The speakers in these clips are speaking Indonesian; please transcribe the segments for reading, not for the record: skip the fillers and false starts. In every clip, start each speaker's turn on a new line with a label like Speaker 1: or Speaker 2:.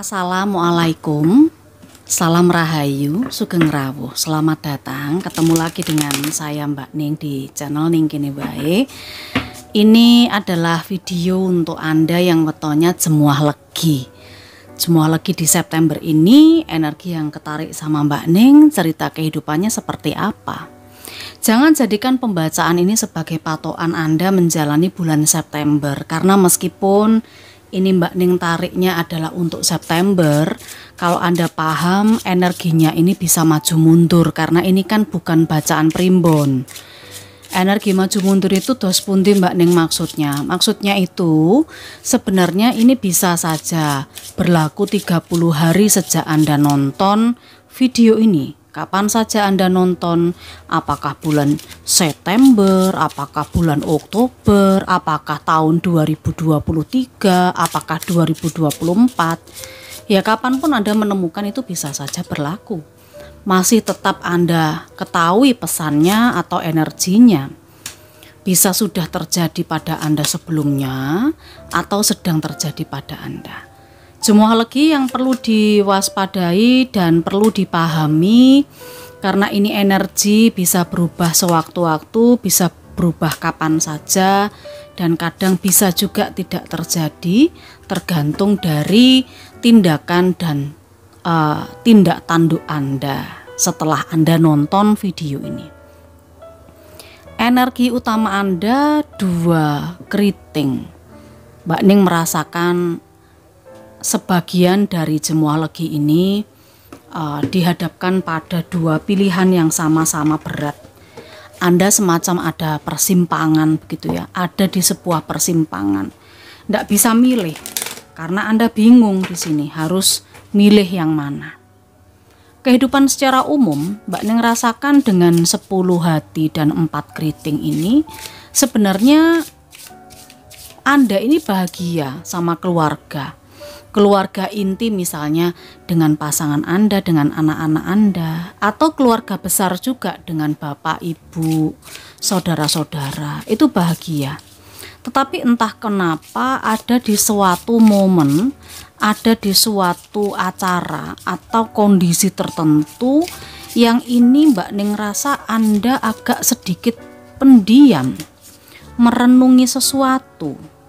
Speaker 1: Assalamualaikum, salam rahayu, sugeng rawuh. Selamat datang, ketemu lagi dengan saya Mbak Ning di channel Ning Kene Bae. Ini adalah video untuk Anda yang wetonya jemuah legi. Jemuah legi di September ini, energi yang ketarik sama Mbak Ning, cerita kehidupannya seperti apa? Jangan jadikan pembacaan ini sebagai patokan Anda menjalani bulan September, karena meskipun ini Mbak Ning tariknya adalah untuk September, kalau Anda paham energinya ini bisa maju mundur, karena ini kan bukan bacaan primbon. Energi maju mundur itu dos pundi Mbak Ning maksudnya? Maksudnya itu sebenarnya ini bisa saja berlaku 30 hari sejak Anda nonton video ini. Kapan saja Anda nonton, apakah bulan September, apakah bulan Oktober, apakah tahun 2023, apakah 2024, ya kapanpun Anda menemukan itu bisa saja berlaku. Masih tetap Anda ketahui pesannya atau energinya. Bisa sudah terjadi pada Anda sebelumnya atau sedang terjadi pada Anda. Jemuah legi yang perlu diwaspadai dan perlu dipahami, karena ini energi bisa berubah sewaktu-waktu, bisa berubah kapan saja, dan kadang bisa juga tidak terjadi, tergantung dari tindakan dan tindak tanduk Anda setelah Anda nonton video ini. Energi utama Anda 2 keriting. Mbak Ning merasakan sebagian dari jemuah legi ini dihadapkan pada 2 pilihan yang sama-sama berat. Anda semacam ada persimpangan begitu ya, ada di sebuah persimpangan. Tidak bisa milih karena Anda bingung di sini harus milih yang mana. Kehidupan secara umum Mbak Ning rasakan dengan 10 hati dan 4 keriting ini, sebenarnya Anda ini bahagia sama keluarga. Keluarga inti misalnya dengan pasangan Anda, dengan anak-anak Anda, atau keluarga besar juga dengan bapak, ibu, saudara-saudara, itu bahagia. Tetapi entah kenapa ada di suatu momen, ada di suatu acara atau kondisi tertentu yang ini Mbak Ning rasa Anda agak sedikit pendiam, merenungi sesuatu.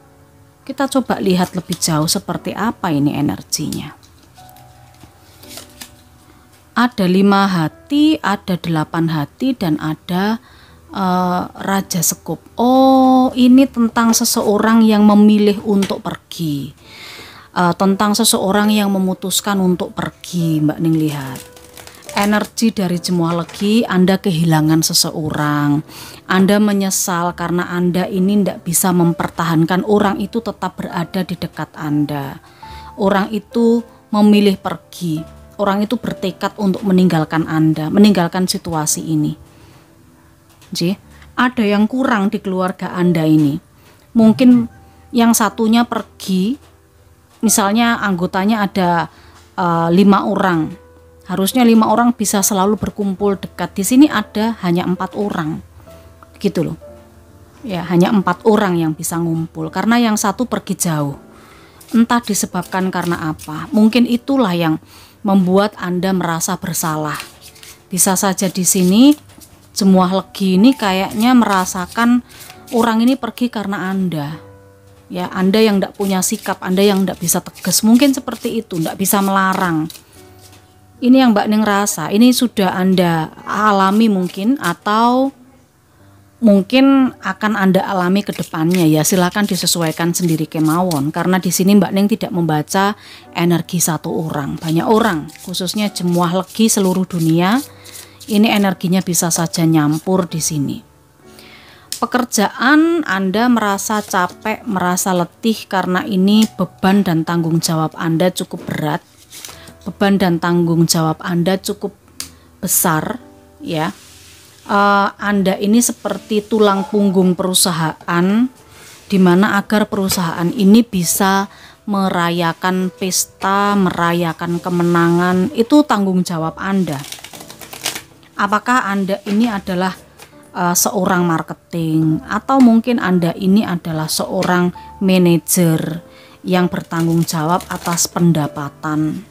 Speaker 1: Kita coba lihat lebih jauh seperti apa ini energinya. Ada 5 hati, ada 8 hati, dan ada Raja Sekop. Oh, ini tentang seseorang yang memilih untuk pergi. Tentang seseorang yang memutuskan untuk pergi, Mbak Ning lihat. Energi dari jemuah legi, Anda kehilangan seseorang, Anda menyesal karena Anda ini tidak bisa mempertahankan orang itu tetap berada di dekat Anda. Orang itu memilih pergi, orang itu bertekad untuk meninggalkan Anda, meninggalkan situasi ini. Jadi, ada yang kurang di keluarga Anda ini. Mungkin yang satunya pergi, misalnya anggotanya ada 5 orang. Harusnya 5 orang bisa selalu berkumpul dekat. Di sini ada hanya 4 orang, gitu loh. Ya, hanya 4 orang yang bisa ngumpul karena yang satu pergi jauh. Entah disebabkan karena apa. Mungkin itulah yang membuat Anda merasa bersalah. Bisa saja di sini jemuah legi ini kayaknya merasakan orang ini pergi karena Anda. Ya, Anda yang tidak punya sikap, Anda yang tidak bisa tegas. Mungkin seperti itu, tidak bisa melarang. Ini yang Mbak Ning rasa, ini sudah Anda alami mungkin, atau mungkin akan Anda alami ke depannya, ya silakan disesuaikan sendiri kemawon. Karena di sini Mbak Ning tidak membaca energi satu orang, banyak orang, khususnya jemuah legi seluruh dunia. Ini energinya bisa saja nyampur di sini. Pekerjaan Anda merasa capek, merasa letih karena ini beban dan tanggung jawab Anda cukup berat. Beban dan tanggung jawab Anda cukup besar, ya. Anda ini seperti tulang punggung perusahaan, di mana agar perusahaan ini bisa merayakan pesta, merayakan kemenangan, itu tanggung jawab Anda. Apakah Anda ini adalah seorang marketing, atau mungkin Anda ini adalah seorang manajer yang bertanggung jawab atas pendapatan,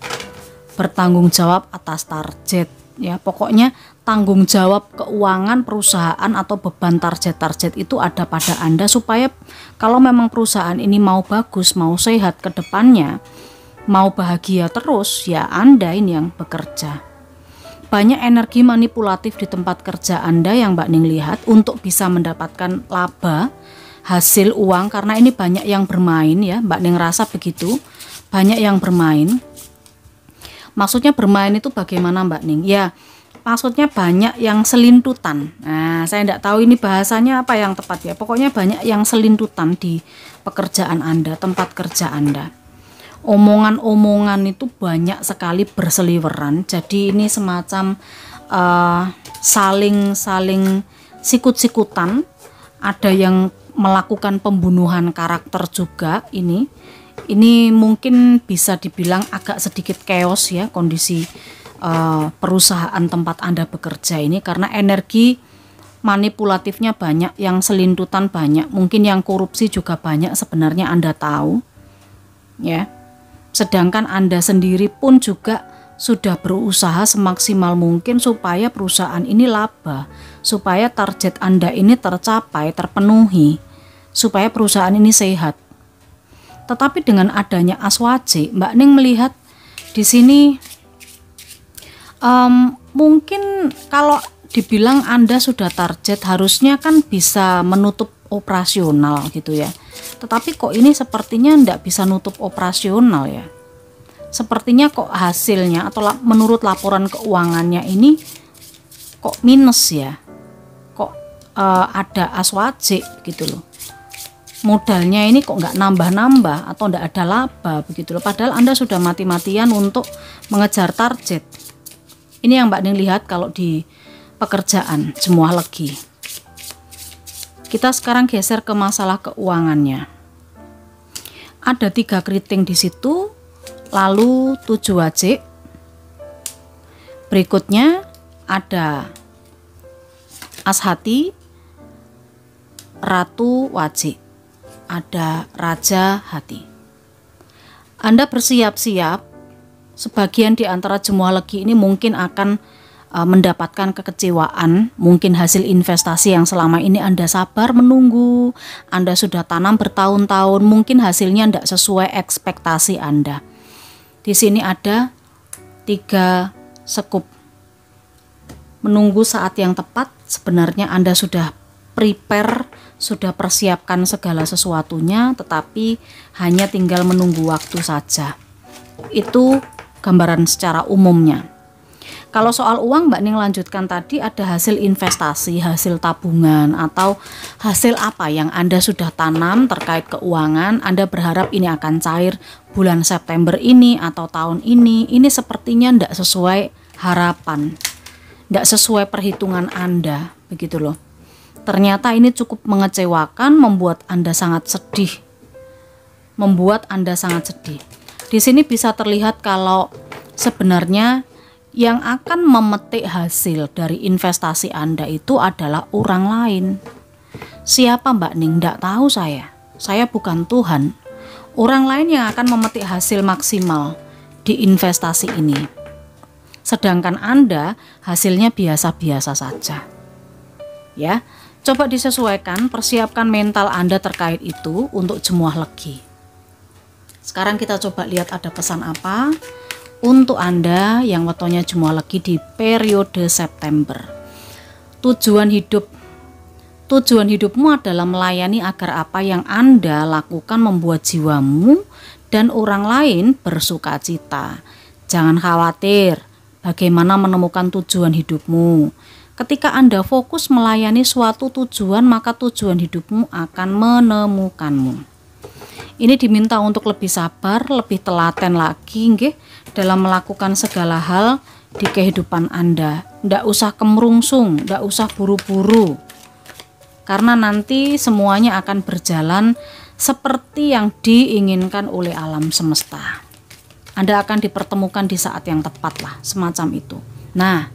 Speaker 1: bertanggung jawab atas target, ya pokoknya tanggung jawab keuangan perusahaan atau beban target-target itu ada pada Anda, supaya kalau memang perusahaan ini mau bagus, mau sehat ke depannya, mau bahagia terus, ya Anda ini yang bekerja. Banyak energi manipulatif di tempat kerja Anda yang Mbak Ning lihat untuk bisa mendapatkan laba, hasil uang, karena ini banyak yang bermain ya, Mbak Ning rasa begitu, banyak yang bermain. Maksudnya bermain itu bagaimana Mbak Ning? Ya, maksudnya banyak yang selintutan. Nah, saya tidak tahu ini bahasanya apa yang tepat ya. Pokoknya banyak yang selintutan di pekerjaan Anda, tempat kerja Anda. Omongan-omongan itu banyak sekali berseliweran. Jadi ini semacam saling sikut-sikutan. Ada yang melakukan pembunuhan karakter juga ini. Ini mungkin bisa dibilang agak sedikit chaos ya kondisi perusahaan tempat Anda bekerja ini, karena energi manipulatifnya banyak, yang selintutan banyak, mungkin yang korupsi juga banyak sebenarnya Anda tahu ya. Sedangkan Anda sendiri pun juga sudah berusaha semaksimal mungkin supaya perusahaan ini laba, supaya target Anda ini tercapai, terpenuhi, supaya perusahaan ini sehat. Tetapi dengan adanya Aswaje, Mbak Ning melihat di sini mungkin kalau dibilang Anda sudah target, harusnya kan bisa menutup operasional gitu ya. Tetapi kok ini sepertinya tidak bisa nutup operasional ya. Sepertinya kok hasilnya atau menurut laporan keuangannya ini kok minus ya. Kok ada Aswaje gitu loh. Modalnya ini kok nggak nambah-nambah atau nggak ada laba begitu loh. Padahal Anda sudah mati-matian untuk mengejar target. Ini yang Mbak Ning lihat kalau di pekerjaan semua legi. Kita sekarang geser ke masalah keuangannya. Ada 3 keriting di situ, lalu 7 wajik. Berikutnya ada as hati, ratu wajik, ada raja hati. Anda bersiap-siap, sebagian di antara jemaah legi ini mungkin akan mendapatkan kekecewaan, mungkin hasil investasi yang selama ini Anda sabar menunggu, Anda sudah tanam bertahun-tahun, mungkin hasilnya tidak sesuai ekspektasi Anda. Di sini ada 3 sekup. Menunggu saat yang tepat, sebenarnya Anda sudah prepare, sudah persiapkan segala sesuatunya, tetapi hanya tinggal menunggu waktu saja. Itu gambaran secara umumnya. Kalau soal uang, Mbak Ning lanjutkan tadi, ada hasil investasi, hasil tabungan, atau hasil apa yang Anda sudah tanam terkait keuangan. Anda berharap ini akan cair bulan September ini atau tahun ini. Ini sepertinya tidak sesuai harapan, tidak sesuai perhitungan Anda, begitu loh. Ternyata ini cukup mengecewakan, membuat Anda sangat sedih. Di sini bisa terlihat kalau sebenarnya yang akan memetik hasil dari investasi Anda itu adalah orang lain. Siapa Mbak Ning? Tidak tahu saya. Saya bukan Tuhan. Orang lain yang akan memetik hasil maksimal di investasi ini. Sedangkan Anda hasilnya biasa-biasa saja. Ya, coba disesuaikan, persiapkan mental Anda terkait itu untuk jemaah legi. Sekarang kita coba lihat ada pesan apa untuk Anda yang wetonya jemaah legi di periode September. Tujuan hidupmu adalah melayani agar apa yang Anda lakukan membuat jiwamu dan orang lain bersuka cita. Jangan khawatir bagaimana menemukan tujuan hidupmu. Ketika Anda fokus melayani suatu tujuan, maka tujuan hidupmu akan menemukanmu. Ini diminta untuk lebih sabar, lebih telaten lagi nggih, dalam melakukan segala hal di kehidupan Anda. Ndak usah kemerungsung, ndak usah buru-buru. Karena nanti semuanya akan berjalan seperti yang diinginkan oleh alam semesta. Anda akan dipertemukan di saat yang tepat lah, semacam itu. Nah,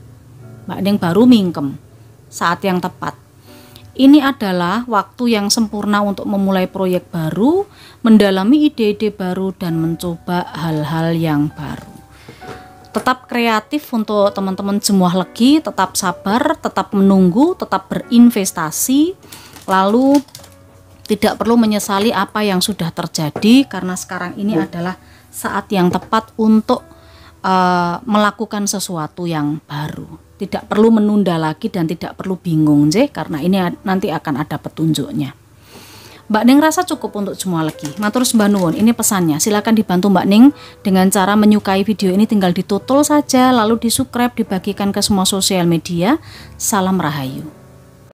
Speaker 1: Mbak Ning baru mingkem saat yang tepat. Ini adalah waktu yang sempurna untuk memulai proyek baru, mendalami ide-ide baru, dan mencoba hal-hal yang baru. Tetap kreatif untuk teman-teman semua legi, tetap sabar, tetap menunggu, tetap berinvestasi, lalu tidak perlu menyesali apa yang sudah terjadi, karena sekarang ini adalah saat yang tepat untuk melakukan sesuatu yang baru. Tidak perlu menunda lagi dan tidak perlu bingung karena ini nanti akan ada petunjuknya. Mbak Ning rasa cukup untuk semua lagi. Matur sembah nuwun, ini pesannya. Silakan dibantu Mbak Ning dengan cara menyukai video ini, tinggal ditutul saja lalu di subscribe, dibagikan ke semua sosial media. Salam Rahayu.